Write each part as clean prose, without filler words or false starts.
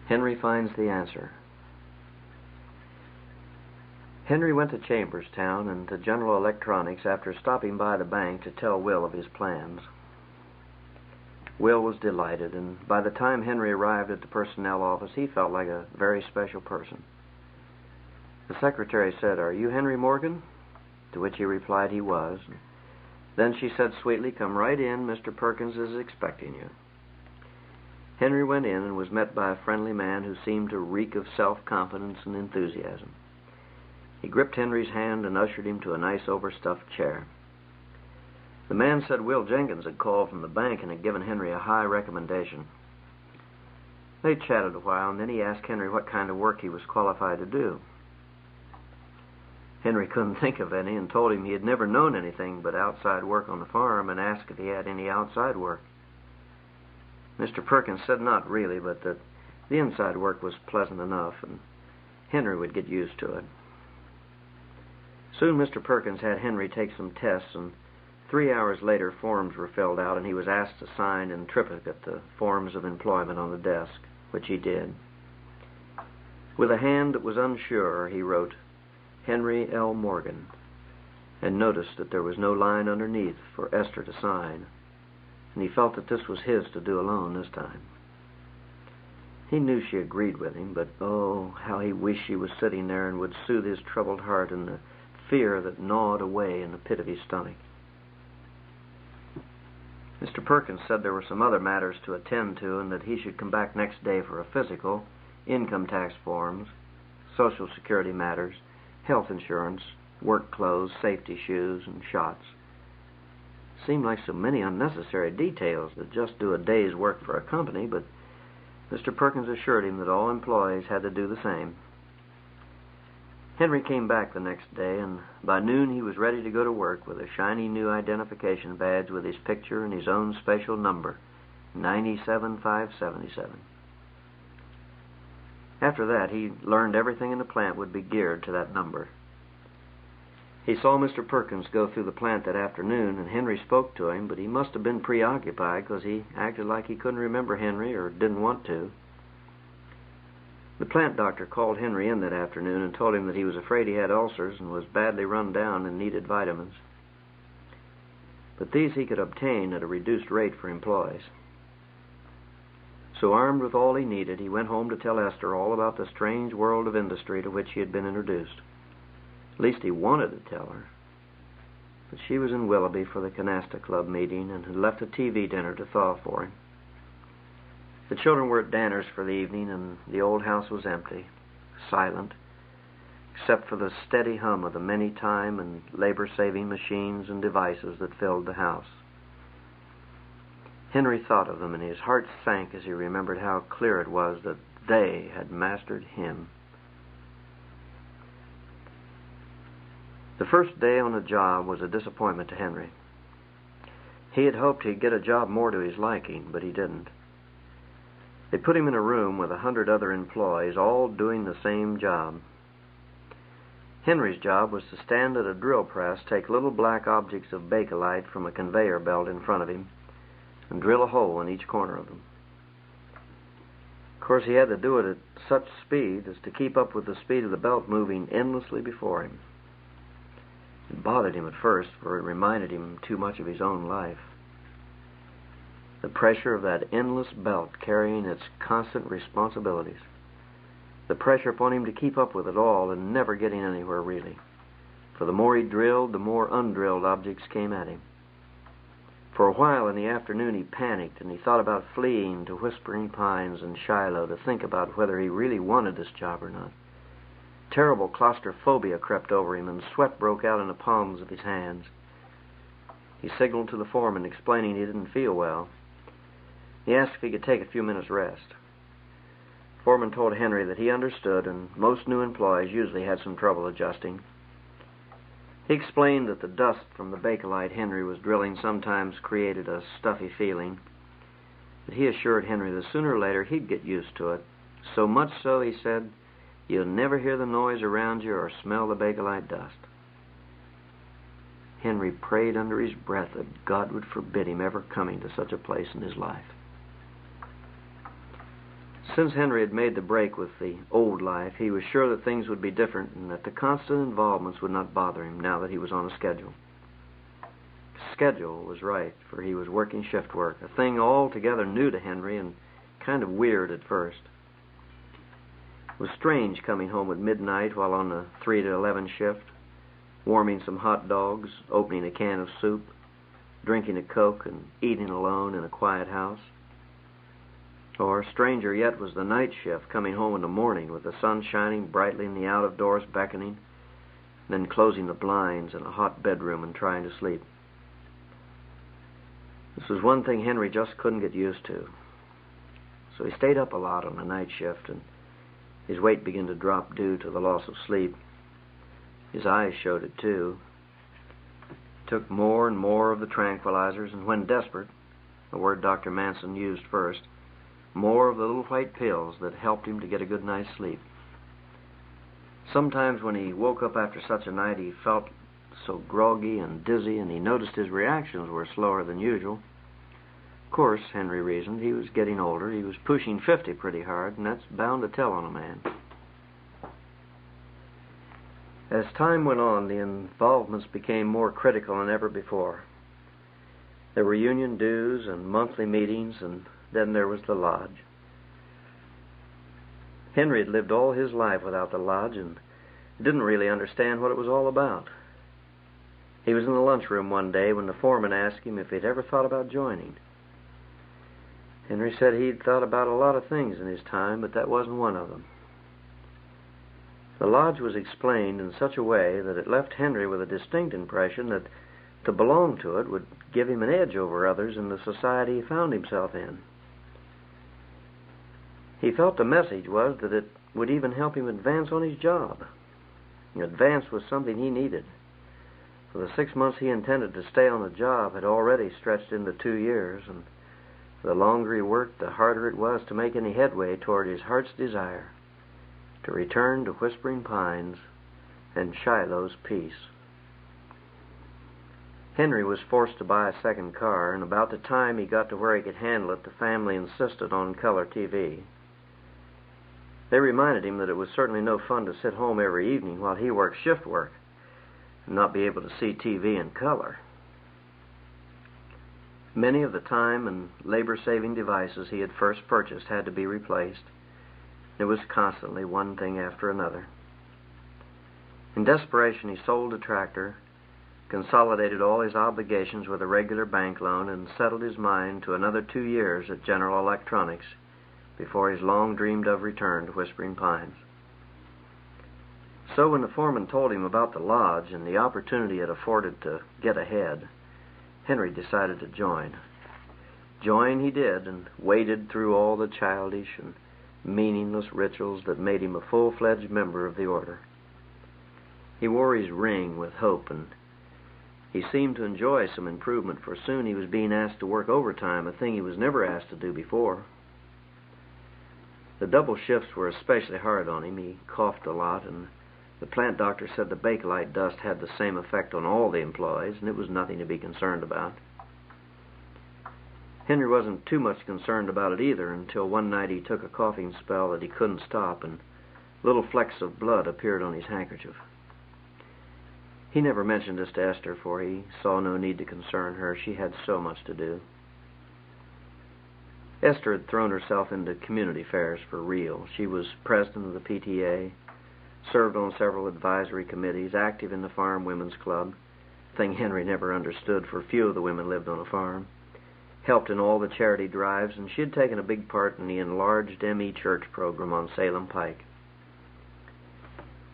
Henry finds the answer. Henry went to Chamberstown and to General Electronics after stopping by the bank to tell Will of his plans. Will was delighted, and by the time Henry arrived at the personnel office, he felt like a very special person. The secretary said, "Are you Henry Morgan?" To which he replied he was. Then she said sweetly, "Come right in. Mr. Perkins is expecting you." Henry went in and was met by a friendly man who seemed to reek of self-confidence and enthusiasm. He gripped Henry's hand and ushered him to a nice overstuffed chair. The man said Will Jenkins had called from the bank and had given Henry a high recommendation. They chatted a while, and then he asked Henry what kind of work he was qualified to do. Henry couldn't think of any and told him he had never known anything but outside work on the farm and asked if he had any outside work. Mr. Perkins said not really, but that the inside work was pleasant enough and Henry would get used to it. Soon Mr. Perkins had Henry take some tests, and 3 hours later forms were filled out and he was asked to sign in triplicate the forms of employment on the desk, which he did. With a hand that was unsure, he wrote, "Henry L. Morgan," and noticed that there was no line underneath for Esther to sign, and he felt that this was his to do alone this time. He knew she agreed with him, but oh, how he wished she was sitting there and would soothe his troubled heart and the fear that gnawed away in the pit of his stomach. Mr. Perkins said there were some other matters to attend to and that he should come back next day for a physical, income tax forms, Social Security matters, health insurance, work clothes, safety shoes, and shots. Seemed like so many unnecessary details that just do a day's work for a company, but Mr. Perkins assured him that all employees had to do the same. Henry came back the next day, and by noon he was ready to go to work with a shiny new identification badge with his picture and his own special number, 97577. After that, he learned everything in the plant would be geared to that number. He saw Mr. Perkins go through the plant that afternoon, and Henry spoke to him, but he must have been preoccupied because he acted like he couldn't remember Henry or didn't want to. The plant doctor called Henry in that afternoon and told him that he was afraid he had ulcers and was badly run down and needed vitamins. But these he could obtain at a reduced rate for employees. So armed with all he needed, he went home to tell Esther all about the strange world of industry to which he had been introduced. At least he wanted to tell her. But she was in Willoughby for the Canasta Club meeting and had left a TV dinner to thaw for him. The children were at Danner's for the evening, and the old house was empty, silent, except for the steady hum of the many time and labor-saving machines and devices that filled the house. Henry thought of them, and his heart sank as he remembered how clear it was that they had mastered him. The first day on the job was a disappointment to Henry. He had hoped he'd get a job more to his liking, but he didn't. They put him in a room with 100 other employees, all doing the same job. Henry's job was to stand at a drill press, take little black objects of bakelite from a conveyor belt in front of him, and drill a hole in each corner of them. Of course, he had to do it at such speed as to keep up with the speed of the belt moving endlessly before him. It bothered him at first, for it reminded him too much of his own life. The pressure of that endless belt carrying its constant responsibilities. The pressure upon him to keep up with it all and never getting anywhere really. For the more he drilled, the more undrilled objects came at him. For a while in the afternoon he panicked and he thought about fleeing to Whispering Pines and Shiloh to think about whether he really wanted this job or not. Terrible claustrophobia crept over him and sweat broke out in the palms of his hands. He signaled to the foreman explaining he didn't feel well. He asked if he could take a few minutes' rest. The foreman told Henry that he understood, and most new employees usually had some trouble adjusting. He explained that the dust from the bakelite Henry was drilling sometimes created a stuffy feeling, but he assured Henry that sooner or later he'd get used to it. So much so, he said, you'll never hear the noise around you or smell the bakelite dust. Henry prayed under his breath that God would forbid him ever coming to such a place in his life. Since Henry had made the break with the old life, he was sure that things would be different and that the constant involvements would not bother him now that he was on a schedule. Schedule was right, for he was working shift work, a thing altogether new to Henry and kind of weird at first. It was strange coming home at midnight while on the 3 to 11 shift, warming some hot dogs, opening a can of soup, drinking a Coke, and eating alone in a quiet house. Or, stranger yet, was the night shift, coming home in the morning with the sun shining brightly and the out-of-doors beckoning, then closing the blinds in a hot bedroom and trying to sleep. This was one thing Henry just couldn't get used to. So he stayed up a lot on the night shift, and his weight began to drop due to the loss of sleep. His eyes showed it, too. Took more and more of the tranquilizers, and when desperate, a word Dr. Manson used first, more of the little white pills that helped him to get a good night's sleep. Sometimes when he woke up after such a night, he felt so groggy and dizzy, and he noticed his reactions were slower than usual. Of course, Henry reasoned, he was getting older. He was pushing 50 pretty hard, and that's bound to tell on a man. As time went on, the involvements became more critical than ever before. There were union dues and monthly meetings, and then there was the lodge. Henry had lived all his life without the lodge and didn't really understand what it was all about. He was in the lunchroom one day when the foreman asked him if he'd ever thought about joining. Henry said he'd thought about a lot of things in his time, but that wasn't one of them. The lodge was explained in such a way that it left Henry with a distinct impression that to belong to it would give him an edge over others in the society he found himself in. He felt the message was that it would even help him advance on his job. Advance was something he needed. For the 6 months he intended to stay on the job had already stretched into 2 years, and the longer he worked, the harder it was to make any headway toward his heart's desire, to return to Whispering Pines and Shiloh's peace. Henry was forced to buy a second car, and about the time he got to where he could handle it, the family insisted on color TV. They reminded him that it was certainly no fun to sit home every evening while he worked shift work and not be able to see TV in color. Many of the time and labor-saving devices he had first purchased had to be replaced. It was constantly one thing after another. In desperation, he sold the tractor, consolidated all his obligations with a regular bank loan, and settled his mind to another 2 years at General Electronics before his long-dreamed-of return to Whispering Pines. So when the foreman told him about the lodge and the opportunity it afforded to get ahead, Henry decided to join. Join he did, and waded through all the childish and meaningless rituals that made him a full-fledged member of the order. He wore his ring with hope, and he seemed to enjoy some improvement, for soon he was being asked to work overtime, a thing he was never asked to do before. The double shifts were especially hard on him. He coughed a lot, and the plant doctor said the Bakelite dust had the same effect on all the employees, and it was nothing to be concerned about. Henry wasn't too much concerned about it either until one night he took a coughing spell that he couldn't stop, and little flecks of blood appeared on his handkerchief. He never mentioned this to Esther, for he saw no need to concern her. She had so much to do. Esther had thrown herself into community affairs for real. She was president of the PTA, served on several advisory committees, active in the Farm Women's Club, a thing Henry never understood, for few of the women lived on a farm, helped in all the charity drives, and she had taken a big part in the enlarged M.E. Church program on Salem Pike.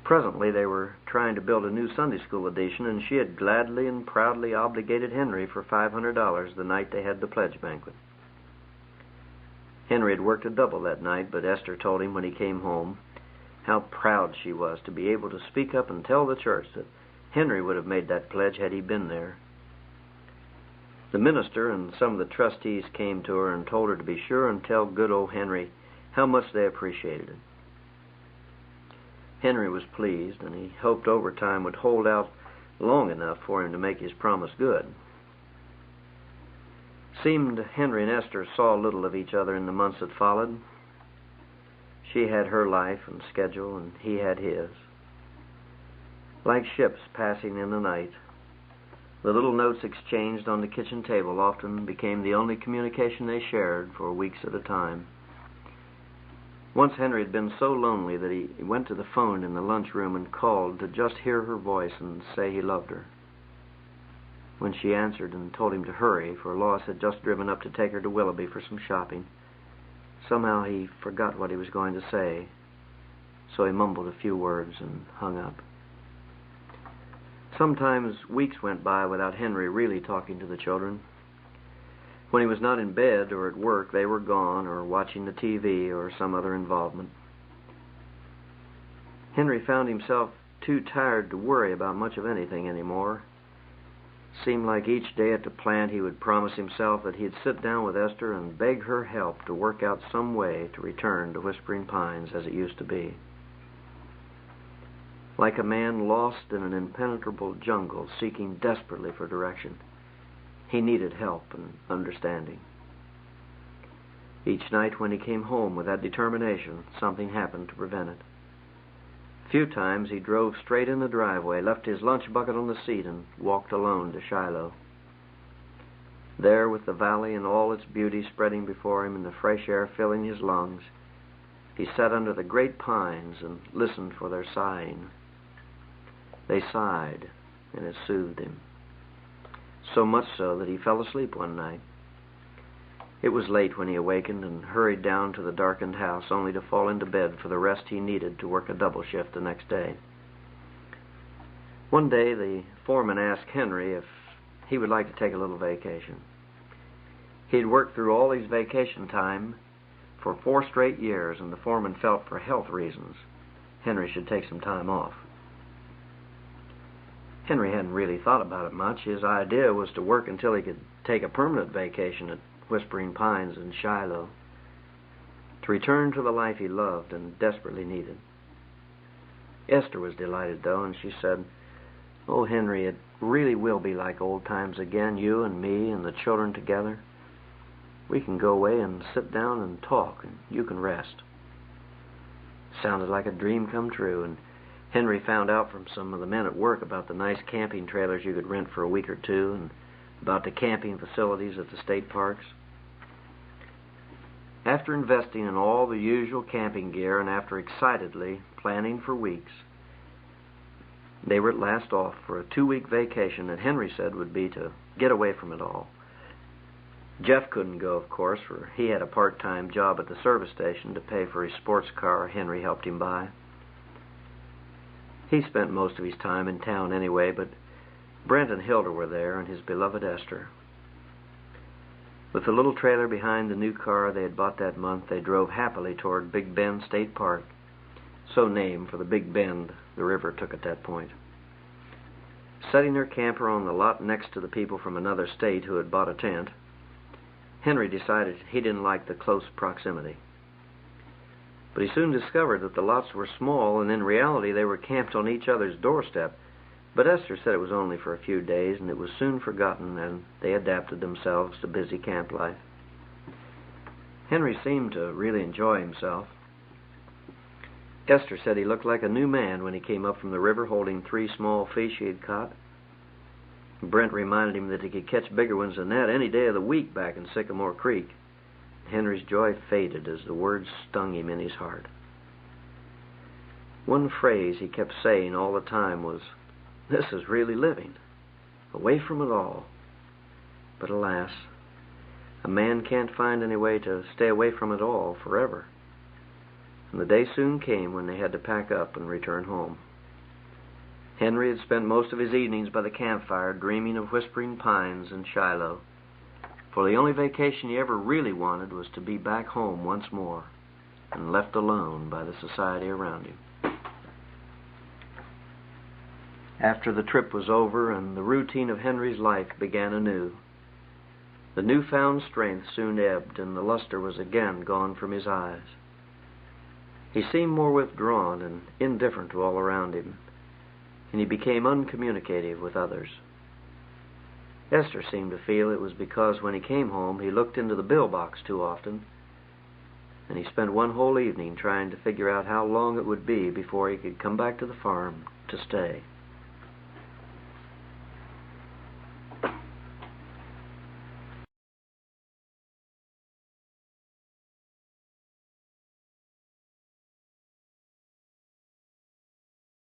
Presently, they were trying to build a new Sunday school edition, and she had gladly and proudly obligated Henry for $500 the night they had the pledge banquet. Henry had worked a double that night, but Esther told him when he came home how proud she was to be able to speak up and tell the church that Henry would have made that pledge had he been there. The minister and some of the trustees came to her and told her to be sure and tell good old Henry how much they appreciated it. Henry was pleased, and he hoped overtime would hold out long enough for him to make his promise good. Seemed Henry and Esther saw little of each other in the months that followed. She had her life and schedule, and he had his. Like ships passing in the night, the little notes exchanged on the kitchen table often became the only communication they shared for weeks at a time. Once Henry had been so lonely that he went to the phone in the lunchroom and called to just hear her voice and say he loved her. When she answered and told him to hurry, for Lois had just driven up to take her to Willoughby for some shopping, somehow he forgot what he was going to say, so he mumbled a few words and hung up. Sometimes weeks went by without Henry really talking to the children. When he was not in bed or at work, they were gone or watching the TV or some other involvement. Henry found himself too tired to worry about much of anything anymore. Seemed like each day at the plant he would promise himself that he'd sit down with Esther and beg her help to work out some way to return to Whispering Pines as it used to be. Like a man lost in an impenetrable jungle seeking desperately for direction, he needed help and understanding. Each night when he came home with that determination, something happened to prevent it. A few times he drove straight in the driveway, left his lunch bucket on the seat, and walked alone to Shiloh. There, with the valley and all its beauty spreading before him and the fresh air filling his lungs, he sat under the great pines and listened for their sighing. They sighed, and it soothed him. So much so that he fell asleep one night. It was late when he awakened and hurried down to the darkened house, only to fall into bed for the rest he needed to work a double shift the next day. One day the foreman asked Henry if he would like to take a little vacation. He'd worked through all his vacation time for 4 straight years, and the foreman felt for health reasons Henry should take some time off. Henry hadn't really thought about it much. His idea was to work until he could take a permanent vacation at Whispering Pines in Shiloh, to return to the life he loved and desperately needed. Esther was delighted, though, and she said, "Oh, Henry, it really will be like old times again, you and me and the children together. We can go away and sit down and talk, and you can rest." Sounded like a dream come true, and Henry found out from some of the men at work about the nice camping trailers you could rent for a week or two, and about the camping facilities at the state parks. After investing in all the usual camping gear and after excitedly planning for weeks, they were at last off for a 2-week vacation that Henry said would be to get away from it all. Jeff couldn't go, of course, for he had a part-time job at the service station to pay for his sports car Henry helped him buy. He spent most of his time in town anyway, but Brent and Hilda were there, and his beloved Esther. With the little trailer behind the new car they had bought that month, they drove happily toward Big Bend State Park, so named for the Big Bend the river took at that point. Setting their camper on the lot next to the people from another state who had bought a tent, Henry decided he didn't like the close proximity. But he soon discovered that the lots were small, and in reality they were camped on each other's doorstep. But Esther said it was only for a few days, and it was soon forgotten, and they adapted themselves to busy camp life. Henry seemed to really enjoy himself. Esther said he looked like a new man when he came up from the river holding 3 small fish he had caught. Brent reminded him that he could catch bigger ones than that any day of the week back in Sycamore Creek. Henry's joy faded as the words stung him in his heart. One phrase he kept saying all the time was, "This is really living, away from it all." But alas, a man can't find any way to stay away from it all forever. And the day soon came when they had to pack up and return home. Henry had spent most of his evenings by the campfire dreaming of Whispering Pines and Shiloh, for the only vacation he ever really wanted was to be back home once more and left alone by the society around him. After the trip was over and the routine of Henry's life began anew, the newfound strength soon ebbed and the luster was again gone from his eyes. He seemed more withdrawn and indifferent to all around him, and he became uncommunicative with others. Esther seemed to feel it was because when he came home he looked into the bill box too often, and he spent one whole evening trying to figure out how long it would be before he could come back to the farm to stay.